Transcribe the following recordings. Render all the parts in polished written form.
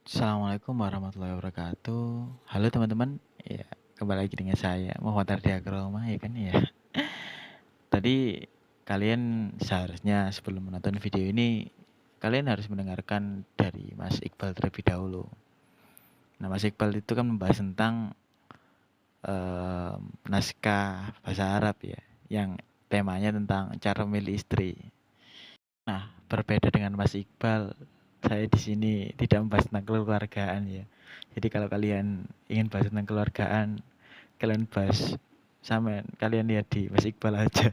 Assalamualaikum warahmatullahi wabarakatuh. Halo teman-teman, ya kembali lagi dengan saya Muhammad Ardi Agroma ya kan ya. Tadi kalian seharusnya sebelum menonton video ini kalian harus mendengarkan dari Mas Iqbal terlebih dahulu. Nah, Mas Iqbal itu kan membahas tentang naskah bahasa Arab ya, yang temanya tentang cara memilih istri. Nah, berbeda dengan Mas Iqbal, saya di sini tidak membahas tentang kekeluargaan ya. Jadi kalau kalian ingin bahas tentang kekeluargaan, kalian bahas sama kalian lihat di Mas Iqbal aja.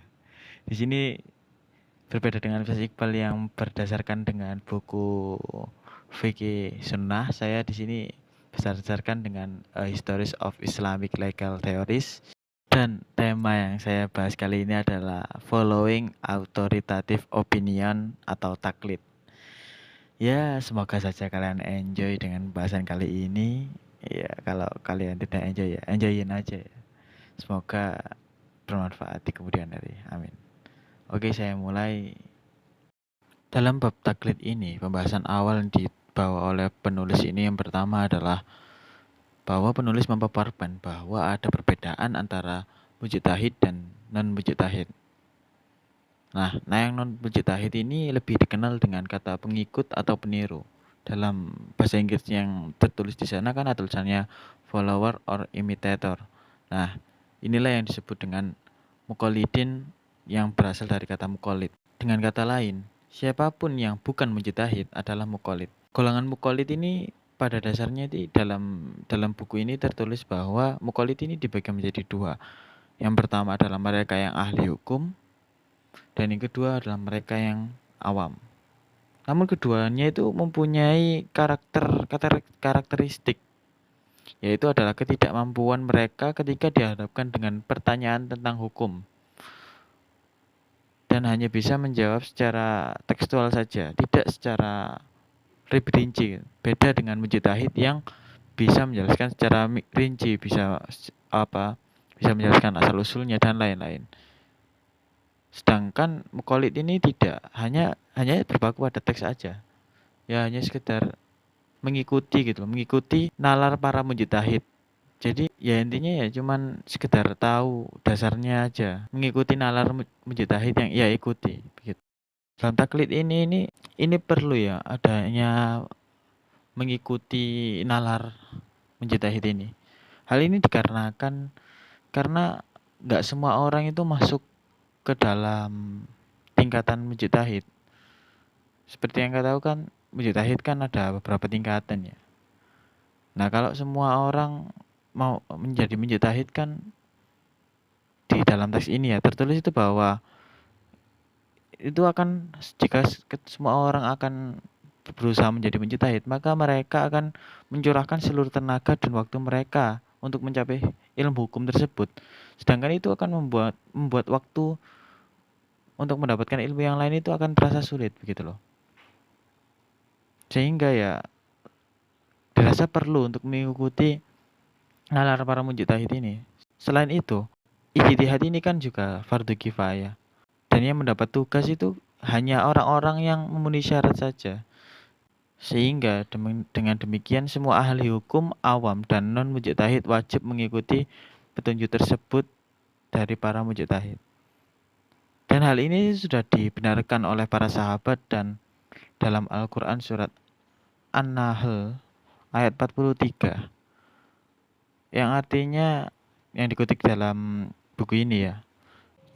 Di sini berbeda dengan Mas Iqbal yang berdasarkan dengan buku fikih sunnah, saya di sini berdasarkan dengan Histories of Islamic Legal Theories. Dan tema yang saya bahas kali ini adalah following authoritative opinion atau taklid. Ya, semoga saja kalian enjoy dengan bahasan kali ini. Ya, kalau kalian tidak enjoy ya, enjoyin aja ya. Semoga bermanfaat di kemudian hari. Amin. Oke, saya mulai. Dalam bab taklid ini, pembahasan awal yang dibawa oleh penulis ini yang pertama adalah bahwa penulis memaparkan bahwa ada perbedaan antara mujtahid dan non-mujtahid. Nah, yang non-mujtahid ini lebih dikenal dengan kata pengikut atau peniru. Dalam bahasa Inggris yang tertulis di sana kan ada tulisannya follower or imitator. Nah, inilah yang disebut dengan muqallidin yang berasal dari kata muqallid. Dengan kata lain, siapapun yang bukan mujtahid adalah muqallid. Golongan muqallid ini pada dasarnya dalam buku ini tertulis bahwa muqallid ini dibagi menjadi dua. Yang pertama adalah mereka yang ahli hukum dan yang kedua adalah mereka yang awam. Namun keduanya itu mempunyai karakteristik, yaitu adalah ketidakmampuan mereka ketika dihadapkan dengan pertanyaan tentang hukum dan hanya bisa menjawab secara tekstual saja, tidak secara rinci. Beda dengan mujtahid yang bisa menjelaskan secara rinci, bisa menjelaskan asal usulnya dan lain-lain. Sedangkan muqallid ini tidak, hanya berpaku pada teks aja. Ya hanya sekedar mengikuti gitu, mengikuti nalar para mujtahid. Jadi ya intinya ya cuman sekedar tahu dasarnya aja, mengikuti nalar mujtahid yang ia ikuti begitu. Dalam taklid ini perlu ya adanya mengikuti nalar mujtahid ini. Hal ini dikarenakan karena nggak semua orang itu masuk ke dalam tingkatan mujtahid. Seperti yang kita tahu kan, mujtahid kan ada beberapa tingkatan ya. Nah, kalau semua orang mau menjadi mujtahid kan di dalam teks ini ya tertulis itu bahwa itu akan jika semua orang akan berusaha menjadi mujtahid, maka mereka akan mencurahkan seluruh tenaga dan waktu mereka untuk mencapai ilmu hukum tersebut. Sedangkan itu akan membuat waktu untuk mendapatkan ilmu yang lain itu akan terasa sulit begitu loh. Sehingga ya dirasa perlu untuk mengikuti nalar para mujtahid ini. Selain itu, ijtihad ini kan juga fardu kifayah. Dan yang mendapat tugas itu hanya orang-orang yang memenuhi syarat saja. Sehingga dengan demikian semua ahli hukum awam dan non mujtahid wajib mengikuti petunjuk tersebut dari para mujtahid. Dan hal ini sudah dibenarkan oleh para sahabat dan dalam Al-Quran surat An-Nahl ayat 43 yang artinya yang dikutip dalam buku ini ya,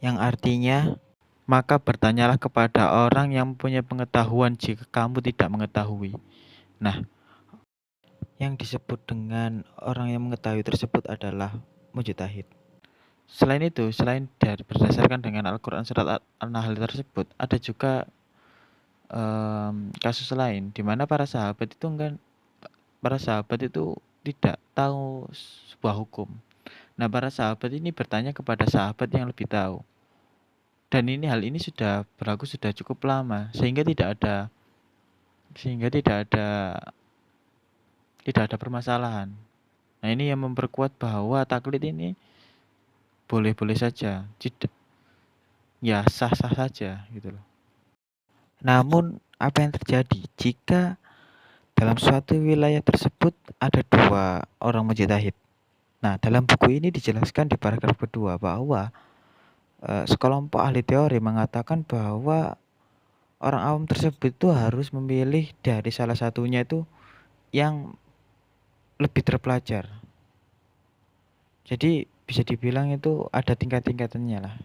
yang artinya maka bertanyalah kepada orang yang punya pengetahuan jika kamu tidak mengetahui. Nah, yang disebut dengan orang yang mengetahui tersebut adalah mujtahid. Selain itu, selain dari berdasarkan dengan Al-Quran surat An-Nahl tersebut, ada juga kasus lain di mana para sahabat itu tidak tahu sebuah hukum. Nah, para sahabat ini bertanya kepada sahabat yang lebih tahu. Dan hal ini sudah berlaku sudah cukup lama sehingga tidak ada permasalahan. Nah, ini yang memperkuat bahwa taklid ini boleh-boleh saja, tidak ya sah-sah saja gitu loh. Namun apa yang terjadi jika dalam suatu wilayah tersebut ada 2 orang mujtahid. Nah, dalam buku ini dijelaskan di paragraf kedua bahwa sekelompok ahli teori mengatakan bahwa orang awam tersebut itu harus memilih dari salah satunya itu yang lebih terpelajar. Jadi bisa dibilang itu ada tingkat-tingkatannya lah.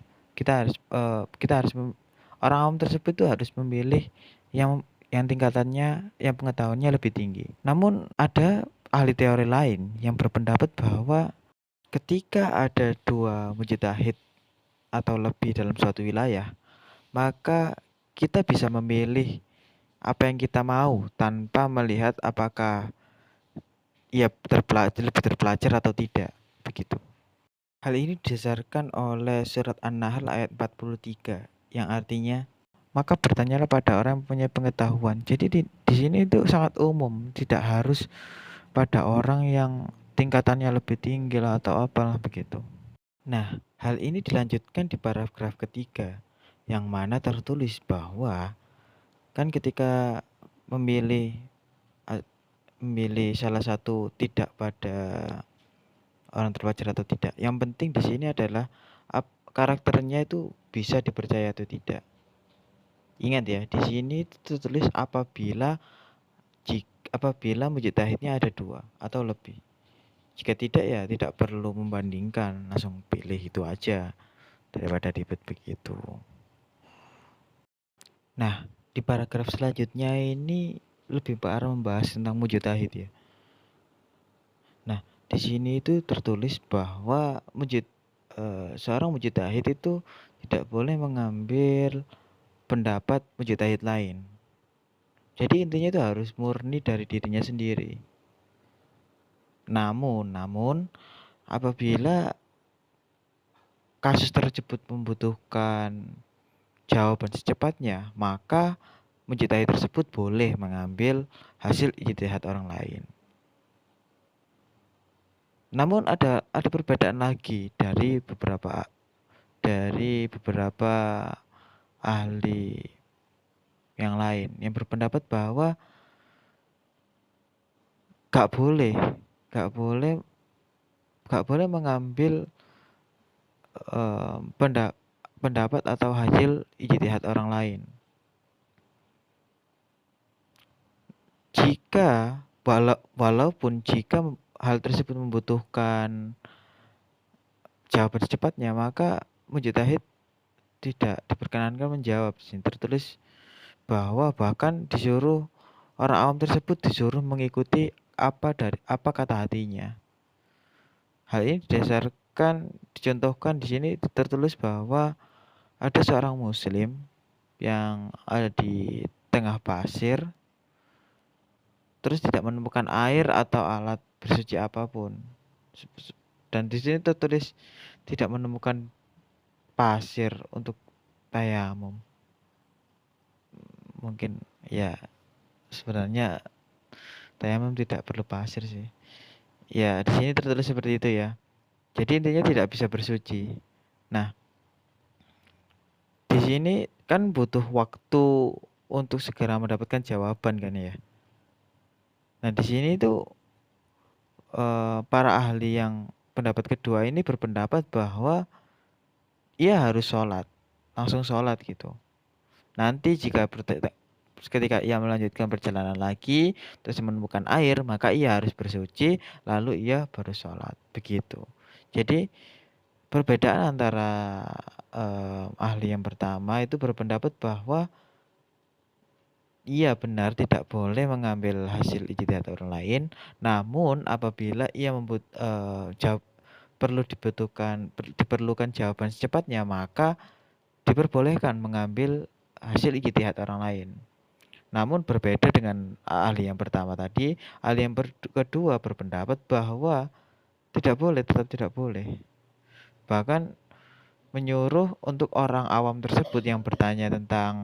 Orang awam tersebut itu harus memilih yang tingkatannya, yang pengetahuannya lebih tinggi. Namun ada ahli teori lain yang berpendapat bahwa ketika ada 2 mujtahid atau lebih dalam suatu wilayah, maka kita bisa memilih apa yang kita mau tanpa melihat apakah ia lebih terpelajar atau tidak, begitu. Hal ini didasarkan oleh surat An-Nahl ayat 43 yang artinya maka bertanyalah pada orang yang punya pengetahuan. Jadi di sini itu sangat umum, tidak harus pada orang yang tingkatannya lebih tinggi lah atau apalah begitu. Nah, hal ini dilanjutkan di paragraf ketiga yang mana tertulis bahwa kan ketika memilih memilih salah satu tidak pada orang terpelajar atau tidak. Yang penting di sini adalah karakternya itu bisa dipercaya atau tidak. Ingat ya, di sini tertulis apabila mujtahidnya ada 2 atau lebih. Jika tidak ya tidak perlu membandingkan, langsung pilih itu aja daripada ribet begitu. Nah, di paragraf selanjutnya ini lebih parah membahas tentang mujtahid ya. Nah, di sini itu tertulis bahwa seorang mujtahid itu tidak boleh mengambil pendapat mujtahid lain. Jadi intinya itu harus murni dari dirinya sendiri. Namun apabila kasus tersebut membutuhkan jawaban secepatnya, maka mujtahid tersebut boleh mengambil hasil ijtihad orang lain. Namun ada perbedaan lagi dari beberapa ahli yang lain yang berpendapat bahwa gak boleh mengambil pendapat atau hasil ijtihad orang lain jika walaupun jika hal tersebut membutuhkan jawaban secepatnya, maka mujtahid tidak diperkenankan menjawab. Di sini tertulis bahwa bahkan orang awam tersebut disuruh mengikuti apa kata hatinya. Hal ini dicontohkan di sini tertulis bahwa ada seorang muslim yang ada di tengah pasir terus tidak menemukan air atau alat bersuci apapun. Dan di sini tertulis tidak menemukan pasir untuk tayamum. Mungkin ya sebenarnya tayamum tidak perlu pasir sih. Ya, di sini tertulis seperti itu ya. Jadi intinya tidak bisa bersuci. Nah, di sini kan butuh waktu untuk segera mendapatkan jawaban kan ya. Nah, di sini tuh para ahli yang pendapat kedua ini berpendapat bahwa ia harus langsung sholat gitu. Nanti ketika ia melanjutkan perjalanan lagi, terus menemukan air, maka ia harus bersuci, lalu ia baru sholat. Begitu. Jadi perbedaan antara ahli yang pertama itu berpendapat bahwa ia benar tidak boleh mengambil hasil ijtihad orang lain, namun apabila ia diperlukan jawaban secepatnya, maka diperbolehkan mengambil hasil ijtihad orang lain. Namun berbeda dengan ahli yang pertama tadi, ahli yang kedua berpendapat bahwa tetap tidak boleh. Bahkan menyuruh untuk orang awam tersebut yang bertanya tentang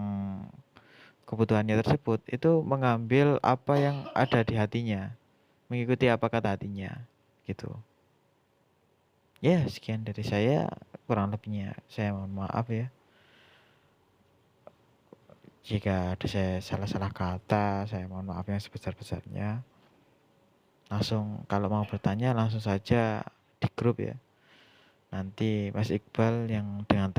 kebutuhannya tersebut itu mengambil apa yang ada di hatinya, mengikuti apa kata hatinya, gitu. Ya, sekian dari saya, kurang lebihnya saya mohon maaf ya. Jika ada saya salah-salah kata, saya mohon maaf yang sebesar-besarnya. Langsung kalau mau bertanya langsung saja di grup ya. Nanti Mas Iqbal yang dengan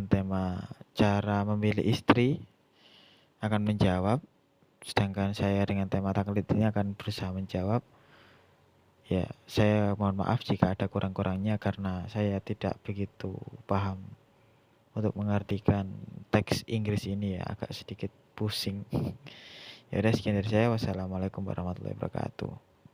tema cara memilih istri akan menjawab, sedangkan saya dengan tema taklid ini akan berusaha menjawab. Ya, saya mohon maaf jika ada kurang-kurangnya karena saya tidak begitu paham untuk mengartikan teks Inggris ini ya, agak sedikit pusing. Ya udah sekian dari saya. Wassalamualaikum warahmatullahi wabarakatuh.